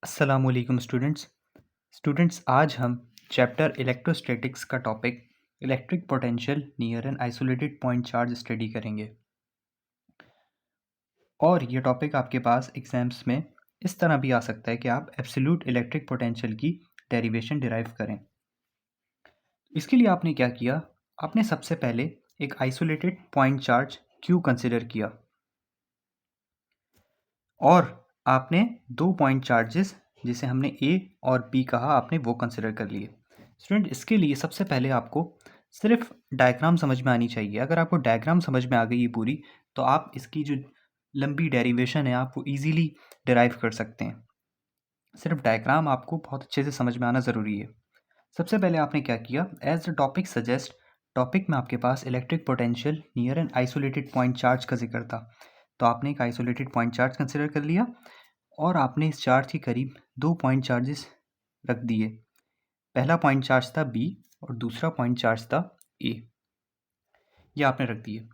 अस्सलामुअलैकुम स्टूडेंट्स आज हम चैप्टर इलेक्ट्रोस्टैटिक्स का topic electric potential near an isolated point charge study करेंगे। और ये टॉपिक आपके पास एग्जाम्स में इस तरह भी आ सकता है कि आप एब्सोल्यूट इलेक्ट्रिक पोटेंशियल की डेरिवेशन डिराइव करें। इसके लिए आपने क्या किया, आपने सबसे पहले एक isolated point charge Q consider किया और आपने दो पॉइंट चार्जेस जिसे हमने ए और बी कहा आपने वो कंसिडर कर लिए। स्टूडेंट इसके लिए सबसे पहले आपको सिर्फ डायग्राम समझ में आनी चाहिए। अगर आपको डायग्राम समझ में आ गई है पूरी, तो आप इसकी जो लंबी डेरिवेशन है आप वो ईजीली डिराइव कर सकते हैं। सिर्फ डायग्राम आपको बहुत अच्छे से समझ में आना ज़रूरी है। सबसे पहले आपने क्या किया, as the topic suggest, topic में आपके पास electric potential near an isolated point charge का जिक्र था, तो आपने एक आइसोलेटेड पॉइंट चार्ज कंसिडर कर लिया और आपने इस चार्ज के करीब दो पॉइंट चार्जेस रख दिए। पहला पॉइंट चार्ज था बी और दूसरा पॉइंट चार्ज था ए। ये आपने रख दिए।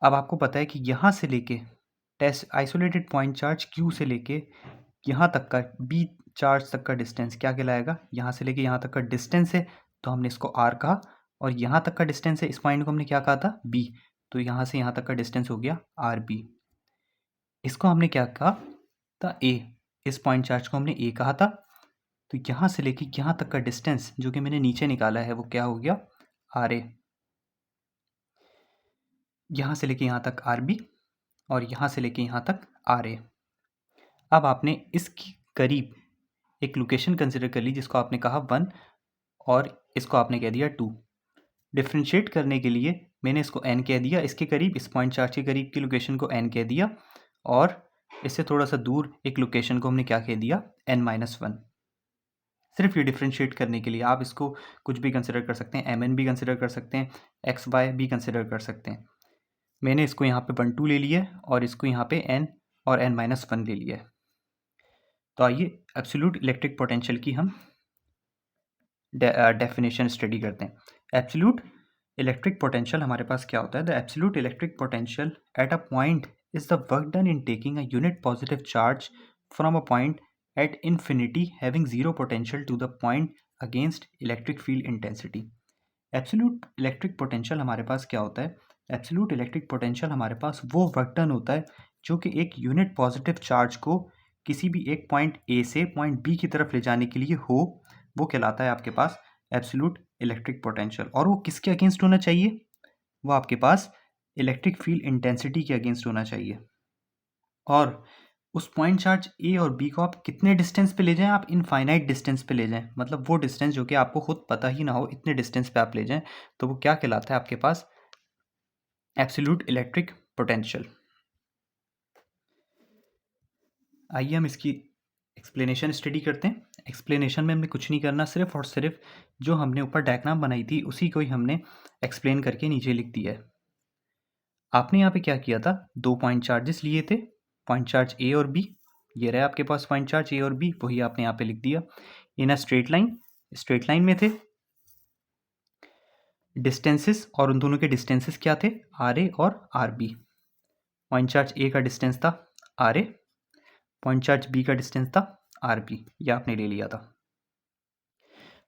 अब आपको पता है कि यहाँ से लेके test isolated point charge Q से लेके यहाँ तक का बी चार्ज तक का डिस्टेंस क्या कहलाएगा, यहाँ से लेके यहाँ तक का डिस्टेंस है तो हमने इसको आर कहा, और यहाँ तक का डिस्टेंस है इस पॉइंट को हमने क्या कहा था, बी, तो यहाँ से यहाँ तक का डिस्टेंस हो गया आर बी। इसको हमने क्या कहा था, ए, इस पॉइंट चार्ज को हमने ए कहा था, तो यहाँ से लेके यहाँ तक का डिस्टेंस जो कि मैंने नीचे निकाला है वो क्या हो गया, आर ए। यहाँ से लेके यहाँ तक आर बी और यहाँ से लेके यहाँ तक आर ए। अब आपने इसकी करीब एक लोकेशन कंसिडर कर ली जिसको आपने कहा 1 और इसको आपने कह दिया 2। डिफ्रेंशिएट करने के लिए मैंने इसको n कह दिया, इसके करीब, इस पॉइंट चार्ज के करीब की लोकेशन को n कह दिया, और इससे थोड़ा सा दूर एक लोकेशन को हमने क्या कह दिया, n-1। सिर्फ ये डिफ्रेंशिएट करने के लिए आप इसको कुछ भी कंसिडर कर सकते हैं, mn भी कंसिडर कर सकते हैं, xy भी कंसिडर कर सकते हैं। मैंने इसको यहाँ पे 1 2 ले लिया है और इसको यहाँ पे n और n-1 ले लिया है। तो आइए एब्सोल्यूट इलेक्ट्रिक पोटेंशियल की हम डेफिनेशन स्टडी करते हैं। एब्सोल्यूट इलेक्ट्रिक पोटेंशियल हमारे पास क्या होता है, the absolute electric potential at a point is the work done in taking a unit positive charge from a point at infinity having zero potential to the point against electric field intensity. Absolute electric potential हमारे पास क्या होता है, absolute electric potential हमारे पास वो work done होता है जो कि एक यूनिट पॉजिटिव चार्ज को किसी भी एक पॉइंट ए से पॉइंट बी की तरफ ले जाने के लिए हो, वो कहलाता है आपके पास एब्सोल्यूट इलेक्ट्रिक पोटेंशियल। और वो किसके अगेंस्ट होना चाहिए, वो आपके पास इलेक्ट्रिक फील्ड इंटेंसिटी के अगेंस्ट होना चाहिए। और उस पॉइंट चार्ज ए और बी को आप कितने डिस्टेंस पे ले जाएं, आप इनफाइनाइट डिस्टेंस पे ले जाएं, मतलब वो डिस्टेंस जो कि आपको खुद पता ही ना हो, इतने डिस्टेंस पे आप ले जाएं, तो वो क्या कहलाता है आपके पास, एब्सोल्यूट इलेक्ट्रिक पोटेंशियल। आइए हम इसकी एक्सप्लेनेशन स्टडी करते हैं। एक्सप्लेनेशन में हमें कुछ नहीं करना, सिर्फ और सिर्फ जो हमने ऊपर डायग्राम बनाई थी उसी को ही हमने एक्सप्लेन करके नीचे लिख दिया है। आपने यहाँ पे क्या किया था, दो पॉइंट चार्जेस लिए थे, पॉइंट चार्ज ए और बी, ये रहा आपके पास पॉइंट चार्ज ए और बी, वही आपने यहाँ पे लिख दिया in a straight line. Straight line में थे डिस्टेंसेस, और उन दोनों के डिस्टेंसेस क्या थे, आर ए और R B. Point charge A का डिस्टेंस था R A, point charge B का डिस्टेंस था आर बी, ये आपने ले लिया था।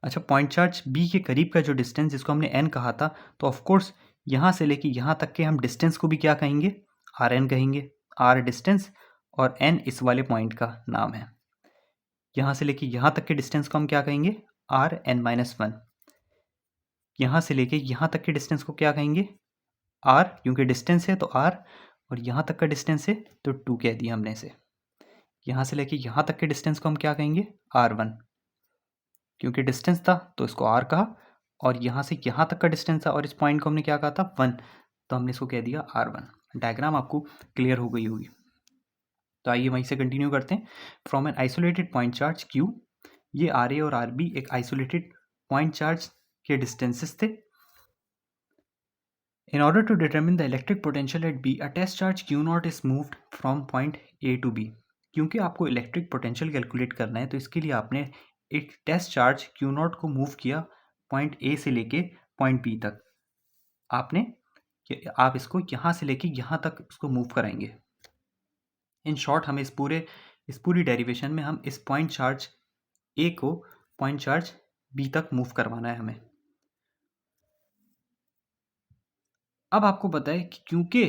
अच्छा, पॉइंट चार्ज बी के करीब का जो डिस्टेंस जिसको हमने एन कहा था, तो ऑफकोर्स यहाँ से लेके यहाँ तक के हम डिस्टेंस को भी क्या कहेंगे, आर एन कहेंगे। आर डिस्टेंस और एन इस वाले पॉइंट का नाम है। यहाँ से लेके यहाँ तक के डिस्टेंस को हम क्या कहेंगे, आर n-1। यहाँ से लेके यहाँ तक के डिस्टेंस को क्या कहेंगे, आर, क्योंकि डिस्टेंस है तो आर, और यहाँ तक का डिस्टेंस है तो 2 कह दिया हमने इसे। यहाँ से लेके यहाँ तक के डिस्टेंस को हम क्या कहेंगे, R1, क्योंकि डिस्टेंस था तो इसको R कहा, और यहाँ से यहाँ तक का डिस्टेंस था और इस पॉइंट को हमने क्या कहा था, 1, तो हमने इसको कह दिया R1। डायग्राम आपको क्लियर हो गई होगी। तो आइए वहीं से कंटिन्यू करते हैं। From N isolated point charge Q, ये आर ए और आर बी एक आइसोलेटेड पॉइंट चार्ज के डिस्टेंसेस थे। In order to determine the electric potential at B, a test charge Q naught is moved from point A to B। क्योंकि आपको electric potential calculate करना है तो इसके लिए आपने एक टेस्ट चार्ज Q नॉट को मूव किया पॉइंट A से लेके पॉइंट B तक। आप इसको यहाँ से लेके यहाँ तक इसको मूव कराएंगे। इन शॉर्ट हमें इस पूरे इस पूरी डेरिवेशन में हम इस पॉइंट चार्ज ए को पॉइंट चार्ज बी तक मूव करवाना है हमें। अब आपको पता है कि क्योंकि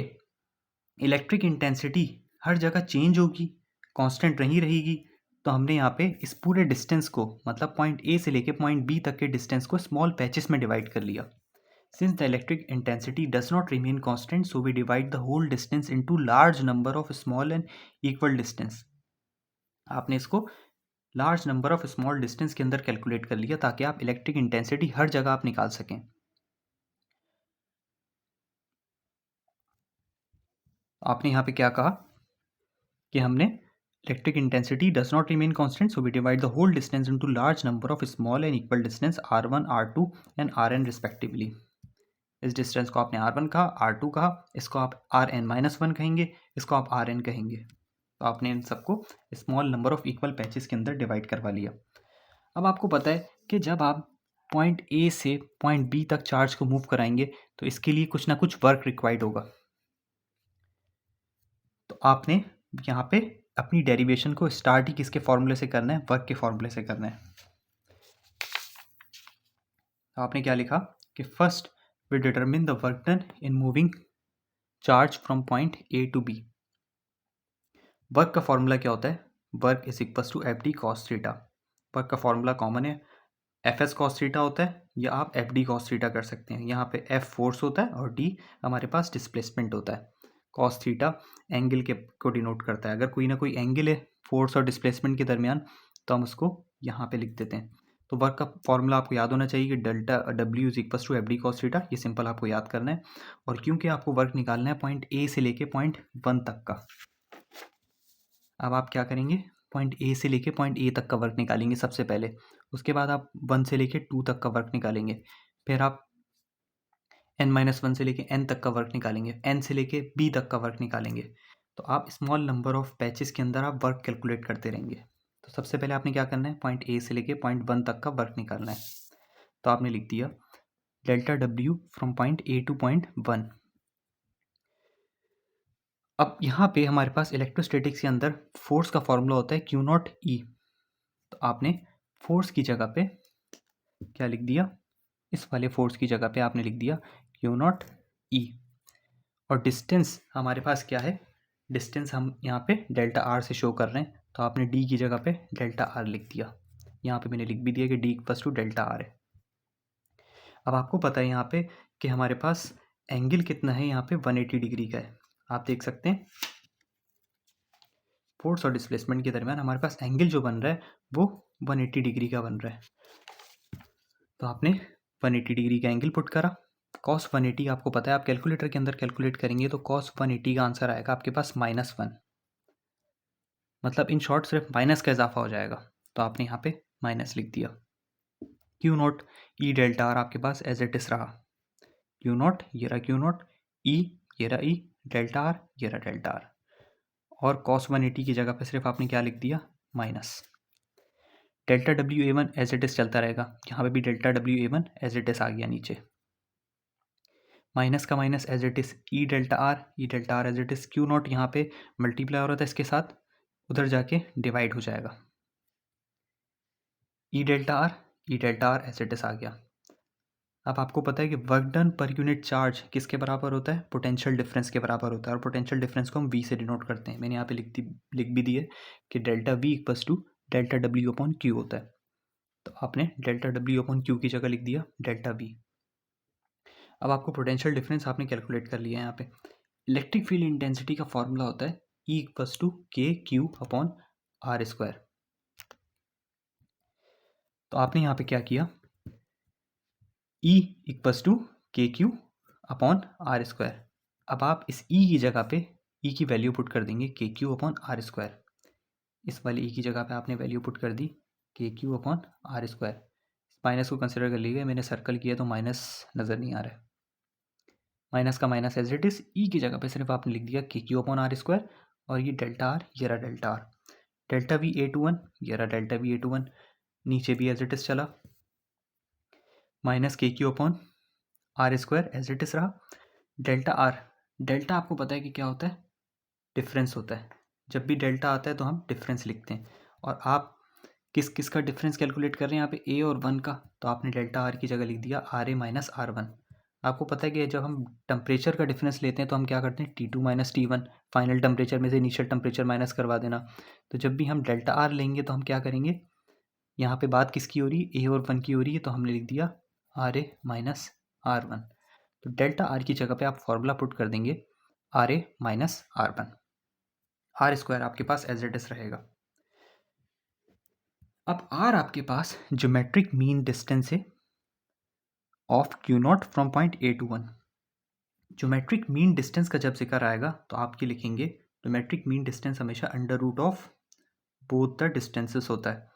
इलेक्ट्रिक इंटेंसिटी हर जगह चेंज होगी, कांस्टेंट नहीं रहेगी, तो हमने यहाँ पे इस पूरे डिस्टेंस को, मतलब पॉइंट ए से लेके पॉइंट बी तक के डिस्टेंस को स्मॉल पैचेस में डिवाइड कर लिया। Since the electric intensity does not remain constant, so we divide the whole distance into large number of small and equal distance. आपने इसको large number of small distance के अंदर calculate कर लिया ताकि आप इलेक्ट्रिक इंटेंसिटी हर जगह आप निकाल सकें। आपने यहाँ पे क्या कहा कि हमने electric intensity does not remain constant, so we divide the whole distance into large number of small and equal distance r1 r2 and rn respectively. इस डिस्टेंस को आपने r1 कहा, r2 कहा, इसको आप rn-1 कहेंगे, इसको आप rn कहेंगे। तो आपने इन सबको small number of equal patches के अंदर डिवाइड करवा लिया। अब आपको पता है कि जब आप पॉइंट ए से पॉइंट बी तक चार्ज को मूव कराएंगे तो इसके लिए कुछ ना कुछ वर्क रिक्वायर्ड होगा। तो आपने यहाँ पे अपनी डेरिवेशन को स्टार्ट ही किसके फॉर्मूले से करना है? वर्क के फॉर्मूले से करना है। तो आपने क्या लिखा कि first we determine the work done in moving charge from point A to B. Work का फॉर्मूला क्या होता है? Work is equal to F D cos theta. Work का फॉर्मूला कॉमन है, एफ एस कॉस थीटा होता है या आप एफ डी कॉस थीटा कर सकते हैं। यहाँ पे एफ फोर्स होता है और डी हमारे पास डिस्प्लेसमेंट होता है। कॉस थीटा एंगल के को डिनोट करता है। अगर कोई ना कोई एंगल है फोर्स और डिस्प्लेसमेंट के दरमियान तो हम उसको यहाँ पे लिख देते हैं। तो वर्क का फॉर्मूला आपको याद होना चाहिए कि delta W is equal to F D cos theta. ये सिंपल आपको याद करना है। और क्योंकि आपको वर्क निकालना है पॉइंट ए से लेके पॉइंट 1 तक का, अब आप क्या करेंगे? पॉइंट ए से लेके पॉइंट ए तक का वर्क निकालेंगे सबसे पहले। उसके बाद आप 1 से लेके 2 तक का वर्क निकालेंगे। फिर आप n-1 से लेके n तक का वर्क निकालेंगे, n से लेके b तक का वर्क निकालेंगे। तो आप स्मॉल नंबर ऑफ पैचेस के अंदर आप वर्क कैलकुलेट करते रहेंगे। तो सबसे पहले आपने क्या करना है? पॉइंट ए से लेके पॉइंट 1 तक का वर्क निकालना है। तो आपने लिख दिया delta W from point A two point 1। अब यहाँ पे हमारे पास इलेक्ट्रोस्टैटिक्स के अंदर फोर्स का फॉर्मूला होता है क्यू नॉट ई। तो आपने फोर्स की जगह पे क्या लिख दिया? इस वाले फोर्स की जगह पे आपने लिख दिया क्यू नॉट ई। और डिस्टेंस हमारे पास क्या है? डिस्टेंस हम यहाँ पे डेल्टा आर से शो कर रहे हैं, तो आपने डी की जगह पे डेल्टा आर लिख दिया। यहाँ पे मैंने लिख भी दिया कि D equals to delta R है। अब आपको पता है यहाँ पे कि हमारे पास एंगल कितना है? यहाँ पे 180 डिग्री का है। आप देख सकते हैं फोर्स और डिस्प्लेसमेंट के दरमियान हमारे पास एंगल जो बन रहा है वो 180 डिग्री का बन रहा है। तो आपने 180 डिग्री का एंगल पुट करा। कॉस 180 आपको पता है, आप कैलकुलेटर के अंदर कैलकुलेट करेंगे तो कॉस 180 का आंसर आएगा आपके पास -1। मतलब इन शॉर्ट सिर्फ माइनस का इजाफा हो जाएगा। तो आपने यहाँ पे माइनस लिख दिया। Q not E delta are आपके पास एज इट इज रहा। क्यू नॉट ये रहा, क्यू नॉट ई ये रहा, ई डेल्टा आर ये रहा डेल्टा आर। और कॉस 180 की जगह पे सिर्फ आपने क्या लिख दिया? Minus. Delta W A one as it is चलता रहेगा। यहाँ पे भी delta W A one as it is आ गया नीचे। माइनस का minus as it is E delta R as it is. Q naught यहाँ पे मल्टीप्लाई हो रहा था इसके साथ, उधर जाके डिवाइड हो जाएगा। E delta R as it is आ गया। अब आपको पता है कि वर्क डन पर यूनिट चार्ज किसके बराबर होता है? पोटेंशियल डिफरेंस के बराबर होता है। और पोटेंशियल डिफरेंस को हम वी से डिनोट करते हैं। मैंने यहाँ पे लिख भी दिए कि delta V equals to delta W upon Q होता है। तो आपने डेल्टा डब्ल्यू अपॉन क्यू की जगह लिख दिया डेल्टा वी। अब आपको पोटेंशियल डिफरेंस आपने कैलकुलेट कर लिया है। यहाँ पे इलेक्ट्रिक फील्ड इंटेंसिटी का फॉर्मूला होता है ई इक्वल्स टू के क्यू अपॉन आर स्क्वायर। तो आपने यहाँ पे क्या किया? ई इक्वल्स टू के क्यू अपॉन आर स्क्वायर। अब आप इस ई की जगह पे ई की वैल्यू पुट कर देंगे के क्यू अपॉन आर स्क्वायर। इस वाले ई की जगह पे आपने वैल्यू पुट कर दी K Q upon R square. Minus को कंसिडर कर लीजिए, मैंने सर्कल किया तो माइनस नज़र नहीं आ रहा है। माइनस का माइनस एज इट इज, ई की जगह पे सिर्फ आपने लिख दिया के क्यू अपॉन आर स्क्वायर। और ये डेल्टा आर ये रहा delta R. Delta V A to one ये रहा delta V A to one. नीचे भी एज इट इज चला, minus K Q upon R square as it is रहा। डेल्टा आर, डेल्टा आपको पता है कि क्या होता है? डिफरेंस होता है। जब भी डेल्टा आता है तो हम डिफरेंस लिखते हैं। और आप किस किस का डिफरेंस कैलकुलेट कर रहे हैं यहाँ पे, ए और 1 का, तो आपने डेल्टा आर की जगह लिख दिया R A minus R one. आपको पता है कि जब हम टेम्परेचर का डिफरेंस लेते हैं तो हम क्या करते हैं, T2 minus T1, final temperature में से इनिशियल टेम्परेचर माइनस करवा देना। तो जब भी हम डेल्टा आर लेंगे तो हम क्या करेंगे, यहाँ पे बात किसकी हो रही है, ए और 1 की हो रही है, तो हमने लिख दिया R A minus R one. तो डेल्टा आर की जगह पे आप फॉर्मूला पुट कर देंगे R A minus R one. R square आपके पास एज इट इज रहेगा। अब आर आपके पास ज्योमेट्रिक मीन डिस्टेंस है of Q naught from point A to one. Geometric mean distance का जब जिक्र आएगा तो आप ये लिखेंगे, ज्योमेट्रिक मीन डिस्टेंस हमेशा under root of both the distances होता है।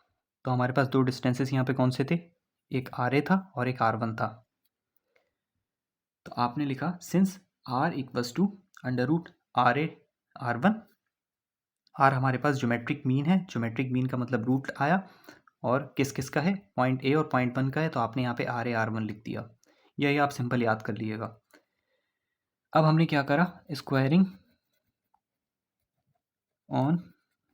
तो हमारे पास दो डिस्टेंसेस यहाँ पे कौन से थे, एक आर ए था और एक आर वन था। तो आपने लिखा since R equals to under root R A are one. R हमारे पास ज्योमेट्रिक मीन है, ज्योमेट्रिक मीन का मतलब रूट आया, और किस किस का है, पॉइंट ए और पॉइंट वन का है, तो आपने यहाँ पे आर ए आर वन लिख दिया। यही आप सिंपल याद कर लीजिएगा। अब हमने क्या करा, स्क्वायरिंग ऑन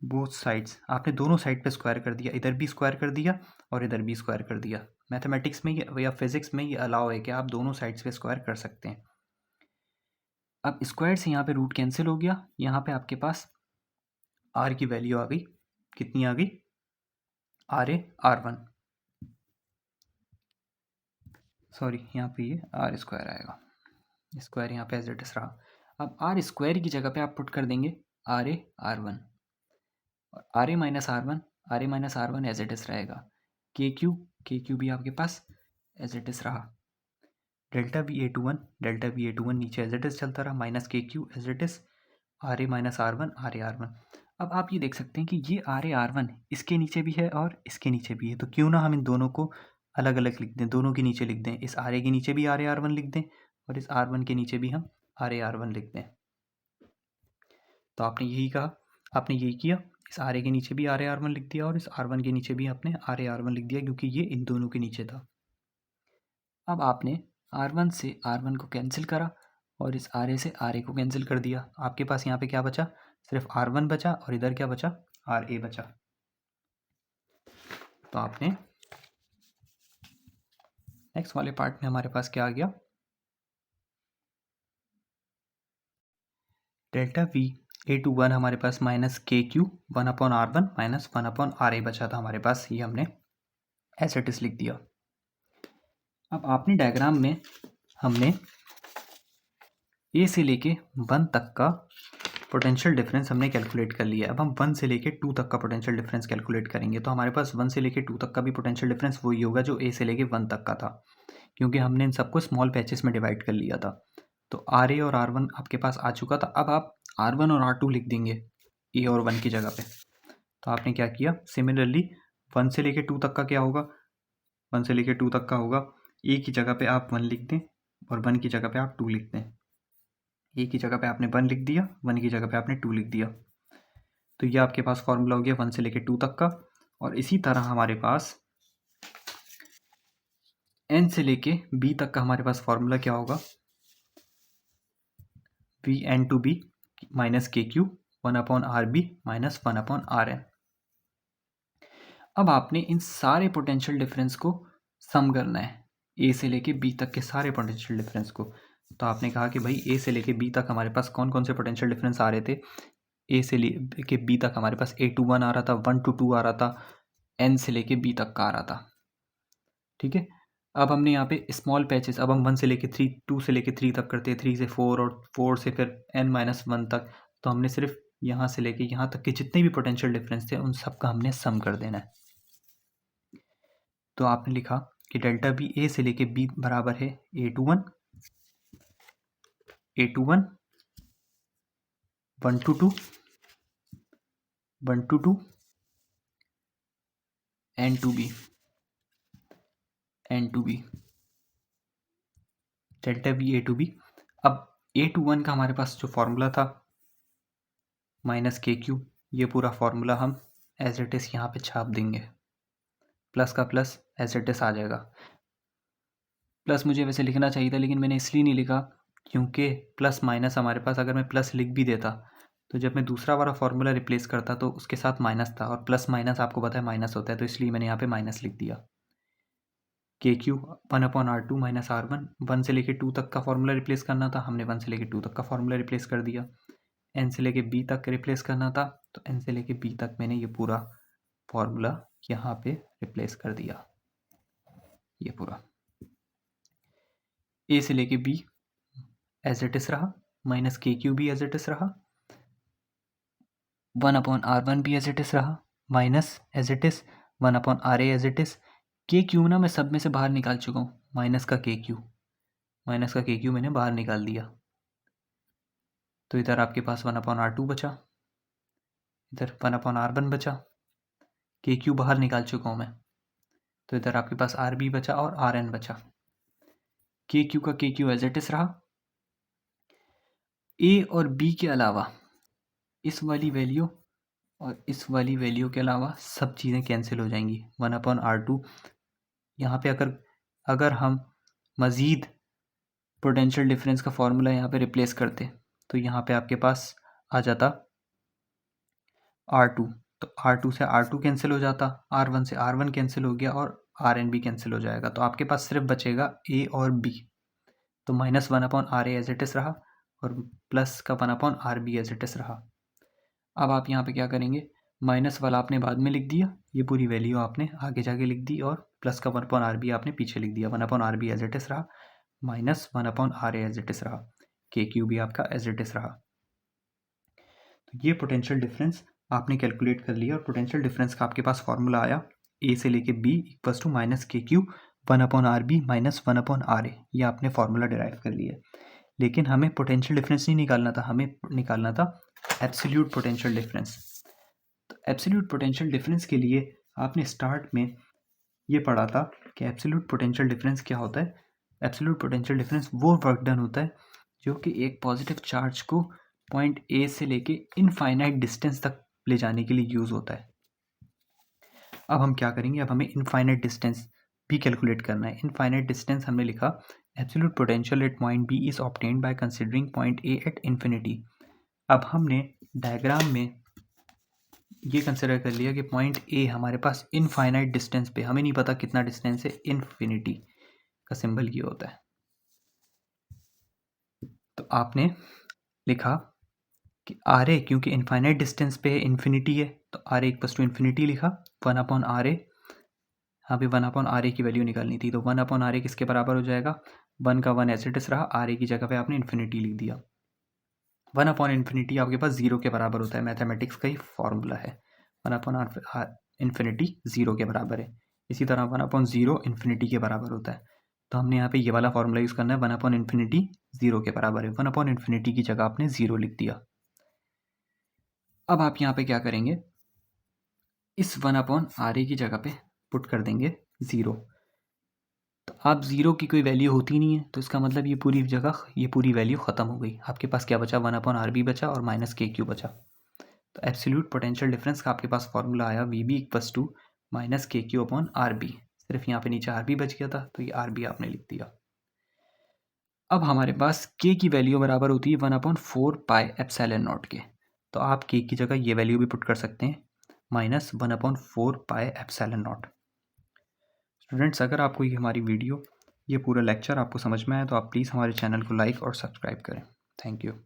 बोथ साइड्स। आपने दोनों साइड पे स्क्वायर कर दिया, इधर भी स्क्वायर कर दिया और इधर भी स्क्वायर कर दिया। मैथमेटिक्स में या फिजिक्स में ये अलाउ है कि आप दोनों साइड्स पे स्क्वायर कर सकते हैं। अब स्क्वायर से यहाँ पे रूट कैंसिल हो गया, यहाँ पे आपके पास आर की वैल्यू आ गई, कितनी आ गई, R A are one, sorry यहाँ पे ये आर स्क्वायर आएगा, स्क्वायर यहाँ पे एज इट इज रहा। अब आर स्क्वायर की जगह पे आप पुट कर देंगे आर ए आर वन, और R A minus R one, R A minus R one as it is रहेगा। के क्यू भी आपके पास एज इट इज रहा। Delta V A to one, delta V A to one नीचे as it is चलता रहा, minus K Q as it is, R A minus R one, R A are R. One आप ये देख सकते हैं कि ये आर ए आर वन इसके नीचे भी है और इसके नीचे भी है, तो क्यों ना हम इन दोनों को अलग अलग लिख दें, दोनों के नीचे लिख दें, इस आर ए के नीचे भी आर ए आर वन लिख दें और इस आर वन के नीचे भी हम आर ए आर वन लिख दें। तो आपने यही कहा, आपने यही किया, इस आर ए के नीचे भी आर ए आर वन लिख दिया और इस आर वन के नीचे भी आपने आर ए आर वन लिख दिया, क्योंकि ये इन दोनों के नीचे था। अब आपने आर वन से आर वन को कैंसिल करा और इस आर ए से आर ए को कैंसिल कर दिया। आपके पास यहाँ पे क्या बचा, सिर्फ आर वन बचा और इधर क्या बचा, आर ए बचा। तो आपने नेक्स्ट वाले पार्ट में हमारे पास क्या आ गया, delta V A to one हमारे पास minus K Q one upon R one minus one upon R A बचा था हमारे पास, ये हमने एज इट इज लिख दिया। अब आपने डायग्राम में हमने ए से लेके 1 तक का पोटेंशियल डिफरेंस हमने कैलकुलेट कर लिया। अब हम 1 से लेके 2 तक का पोटेंशियल डिफरेंस कैलकुलेट करेंगे। तो हमारे पास 1 से लेके 2 तक का भी पोटेंशियल डिफरेंस वही होगा जो ए से लेके 1 तक का था, क्योंकि हमने इन सबको स्मॉल पैचेस में डिवाइड कर लिया था। तो आर ए और आर वन आपके पास आ चुका था। अब आप आर वन और आर टू लिख देंगे ए और 1 की जगह पे। तो आपने क्या किया, सिमिलरली 1 से लेके 2 तक का क्या होगा, 1 से लेके 2 तक का होगा, ए की जगह पे आप 1 लिख दें और 1 की जगह पे आप 2 लिख दें। ए की जगह पे आपने 1 लिख दिया, 1 की जगह पे आपने 2 लिख दिया। तो ये आपके पास फॉर्मूला हो गया 1 से लेके 2 तक का। और इसी तरह हमारे पास n से लेके b तक का हमारे पास फॉर्मूला क्या होगा, V N to B minus K Q one upon R B minus one upon R N. अब आपने इन सारे पोटेंशियल डिफरेंस को सम करना है, ए से लेके बी तक के सारे पोटेंशियल डिफरेंस को। तो आपने कहा कि भाई ए से लेके बी तक हमारे पास कौन कौन से पोटेंशियल डिफरेंस आ रहे थे, ए से लेके बी तक हमारे पास ए टू वन आ रहा था, 1 to 2 आ रहा था, एन से लेके बी तक का आ रहा था। ठीक है, अब हमने यहाँ पे स्मॉल पैचेस, अब हम 1 से लेके 3, 2 से लेके 3 तक करते हैं, 3 से 4 और 4 से फिर n माइनस वन तक। तो हमने सिर्फ यहाँ से लेके यहाँ तक के जितने भी पोटेंशियल डिफरेंस थे उन सब का हमने सम कर देना है। तो आपने लिखा कि डेल्टा बी ए से लेके बी बराबर है A to one, A to one, 1 to 2, 1 to 2, N to B, N to B, delta B A to B. अब ए टू वन का हमारे पास जो फॉर्मूला था माइनस के क्यू, ये पूरा फॉर्मूला हम एज इट इज यहाँ पे छाप देंगे, प्लस का प्लस एज इट इज आ जाएगा। प्लस मुझे वैसे लिखना चाहिए था लेकिन मैंने इसलिए नहीं लिखा क्योंकि प्लस माइनस हमारे पास, अगर मैं प्लस लिख भी देता तो जब मैं दूसरा वाला फार्मूला रिप्लेस करता तो उसके साथ माइनस था, और प्लस माइनस आपको पता है माइनस होता है, तो इसलिए मैंने यहाँ पे माइनस लिख दिया। के क्यू 1/R2 माइनस R1, 1 से लेके 2 तक का फार्मूला रिप्लेस करना था, हमने 1 से लेके 2 तक का फार्मूला रिप्लेस कर दिया। n से लेके b तक रिप्लेस करना था, तो n से लेके b तक मैंने ये पूरा फार्मूला यहाँ पे रिप्लेस कर दिया, ये पूरा। a से लेके b एज इट इज रहा, माइनस के क्यू भी एज इट इज रहा, 1/R1 भी एज इट इज रहा, minus as it is 1/RA as it is. K Q ना मैं सब में से बाहर निकाल चुका हूँ, माइनस का के क्यू मैंने बाहर निकाल दिया, तो इधर आपके पास 1/R2 बचा, इधर 1/R1 बचा, के क्यू बाहर निकाल चुका हूँ मैं, तो इधर आपके पास आर बी बचा और आर एन बचा। के क्यू का के क्यू एज इट इज रहा, ए और बी के अलावा इस वाली वैल्यू और इस वाली वैल्यू के अलावा सब चीज़ें कैंसिल हो जाएंगी। 1/R2 यहाँ पे अगर हम मज़ीद पोटेंशियल डिफरेंस का फॉर्मूला यहाँ पे रिप्लेस करते तो यहाँ पे आपके पास आ जाता R2, तो R2 से R2 कैंसिल हो जाता, R1 से R1 कैंसिल हो गया और Rn भी कैंसिल हो जाएगा, तो आपके पास सिर्फ बचेगा A और B। तो minus 1/RA as it is रहा और प्लस का 1/RB एज इट इज रहा। अब आप यहाँ पे क्या करेंगे, माइनस वाला आपने बाद में लिख दिया, ये पूरी वैल्यू आपने आगे जाके लिख दी, और प्लस का 1/RB आपने पीछे लिख दिया। 1/RB एज इट इज रहा, minus 1/RA as it is रहा, के क्यू भी आपका एज इट इज रहा। तो ये पोटेंशियल डिफरेंस आपने कैलकुलेट कर लिया, और पोटेंशियल डिफरेंस का आपके पास फॉर्मूला आया ए से लेके B equals to minus K Q 1/RB minus 1/RA। ये आपने फॉर्मूला डिराइव कर लिया, लेकिन हमें पोटेंशियल डिफरेंस नहीं निकालना था, हमें निकालना था एब्सोल्यूट पोटेंशियल डिफरेंस। तो एब्सोल्यूट पोटेंशियल डिफरेंस के लिए आपने स्टार्ट में ये पढ़ा था कि एब्सोल्यूट पोटेंशियल डिफरेंस क्या होता है। एब्सोल्यूट पोटेंशियल डिफरेंस वो वर्क डन होता है जो कि एक पॉजिटिव चार्ज को पॉइंट ए से लेके इनफाइनाइट डिस्टेंस तक ले जाने के लिए यूज़ होता है। अब हम क्या करेंगे, अब हमें इनफाइनाइट डिस्टेंस भी कैलकुलेट करना है। इनफाइनाइट डिस्टेंस हमने लिखा absolute potential at point B is obtained by considering point A at infinity. अब हमने डायग्राम में ये कंसिडर कर लिया कि पॉइंट ए हमारे पास इनफाइनाइट डिस्टेंस पे, हमें नहीं पता कितना डिस्टेंस है, इन्फिनिटी का सिंबल ये होता है। तो आपने लिखा कि आर ए, क्योंकि इनफाइनाइट डिस्टेंस पे इन्फिनिटी है, तो R A equals to infinity लिखा, 1/RA। यहाँ पे 1/RA की वैल्यू निकालनी थी, तो 1/RA किसके बराबर हो जाएगा, 1 का 1 एज इट इज रहा, आर ए की जगह पे आपने इन्फिनिटी लिख दिया। 1/इन्फिनिटी आपके पास 0 के बराबर होता है, मैथमेटिक्स का ही फॉर्मूला है। 1/इन्फिनिटी 0 के बराबर है, इसी तरह 1/0 इन्फिनिटी के बराबर होता है। तो हमने यहाँ पे ये वाला फॉर्मूला यूज़ करना है, 1/इन्फिनिटी 0 के बराबर है, 1/इन्फिनिटी की जगह आपने 0 लिख दिया। अब आप यहाँ पे क्या करेंगे, इस 1/RA की जगह पे पुट कर देंगे 0। तो आप 0 की कोई वैल्यू होती नहीं है, तो इसका मतलब ये पूरी जगह, ये पूरी वैल्यू ख़त्म हो गई। आपके पास क्या बचा, 1/RB बचा और माइनस के क्यू बचा। तो एब्सोल्यूट पोटेंशियल डिफरेंस का आपके पास फॉर्मूला आया V B equals to minus K Q upon R B. सिर्फ यहाँ पे नीचे आर बी बच गया था, तो ये आर बी आपने लिख दिया। अब हमारे पास के की वैल्यू बराबर होती है 1/4 पाई एप्सिलॉन नॉट के, तो आप के की जगह ये वैल्यू भी पुट कर सकते हैं, minus 1/4 pi epsilon not. Students, अगर आपको ये हमारी वीडियो, ये पूरा लेक्चर आपको समझ में आया तो आप प्लीज़ हमारे चैनल को लाइक और सब्सक्राइब करें। Thank you.